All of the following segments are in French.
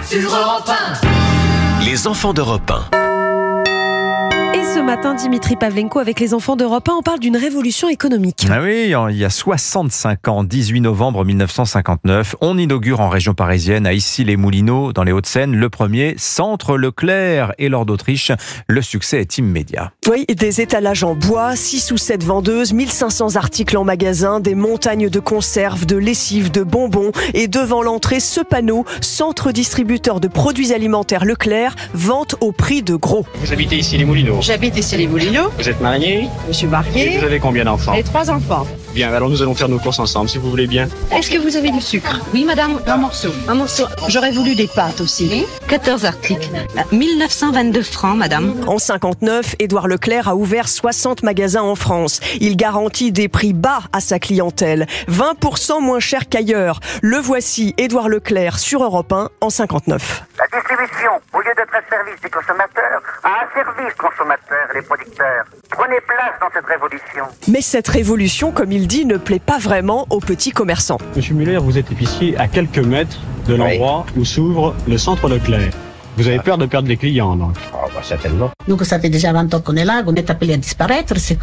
sur Europe 1. Les enfants d'Europe 1. Et ce matin, Dimitri Pavlenko, avec les enfants d'Europe 1, on parle d'une révolution économique. Ah oui, il y a 65 ans, 18 novembre 1959, on inaugure en région parisienne, à Issy-les-Moulineaux, dans les Hauts-de-Seine, le premier centre Leclerc. Et lors d'Autriche, le succès est immédiat. Oui, des étalages en bois, 6 ou 7 vendeuses, 1500 articles en magasin, des montagnes de conserves, de lessives, de bonbons. Et devant l'entrée, ce panneau, centre distributeur de produits alimentaires Leclerc, vente au prix de gros. Vous habitez ici les Moulineaux? J'habite ici les Moulineaux. Vous êtes marié? Je suis Et mariée. vous avez combien d'enfants? J'ai 3 enfants. Bien, alors nous allons faire nos courses ensemble, si vous voulez bien. Est-ce que vous avez du sucre? Oui, madame. Un morceau. Un morceau. J'aurais voulu des pâtes aussi. 14 articles. 1922 francs, madame. En 59, Édouard Leclerc a ouvert 60 magasins en France. Il garantit des prix bas à sa clientèle, 20% moins cher qu'ailleurs. Le voici, Édouard Leclerc, sur Europe 1, en 59. La distribution, au lieu d'être un service des consommateurs, a un service consommateur et les producteurs. Prenez place dans cette révolution. Mais cette révolution, comme il dit, ne plaît pas vraiment aux petits commerçants. Monsieur Muller, vous êtes épicier à quelques mètres de l'endroit où s'ouvre le centre Leclerc. Vous avez peur de perdre les clients, donc? Certainement. Donc ça fait déjà 20 ans qu'on est là, on est appelé à disparaître, ça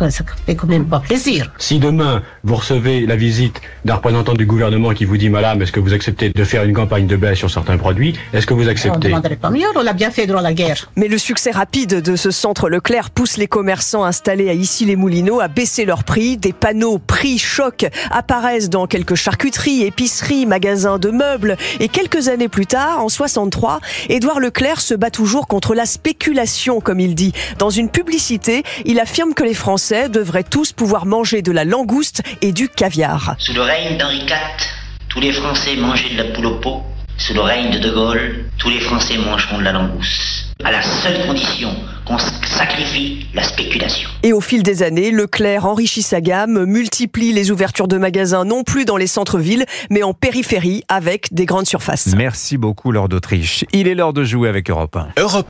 fait quand même pas plaisir. Si demain, vous recevez la visite d'un représentant du gouvernement qui vous dit « Madame, est-ce que vous acceptez de faire une campagne de baisse sur certains produits ?» Est-ce que vous On ne acceptez? demanderait pas mieux, on l'a bien fait durant la guerre. Mais le succès rapide de ce centre Leclerc pousse les commerçants installés à Issy-les-Moulineaux à baisser leurs prix. Des panneaux prix choc apparaissent dans quelques charcuteries, épiceries, magasins de meubles. Et quelques années plus tard, en 63, Édouard Leclerc se bat toujours contre la spéculation, comme il dit. Dans une publicité, il affirme que les Français devraient tous pouvoir manger de la langouste et du caviar. Sous le règne d'Henri IV, tous les Français mangeaient de la poule au pot. Sous le règne de De Gaulle, tous les Français mangeront de la langouste. À la seule condition qu'on sacrifie la spéculation. Et au fil des années, Leclerc enrichit sa gamme, multiplie les ouvertures de magasins non plus dans les centres-villes, mais en périphérie avec des grandes surfaces. Merci beaucoup, Lord d'Autriche. Il est l'heure de jouer avec Europe 1.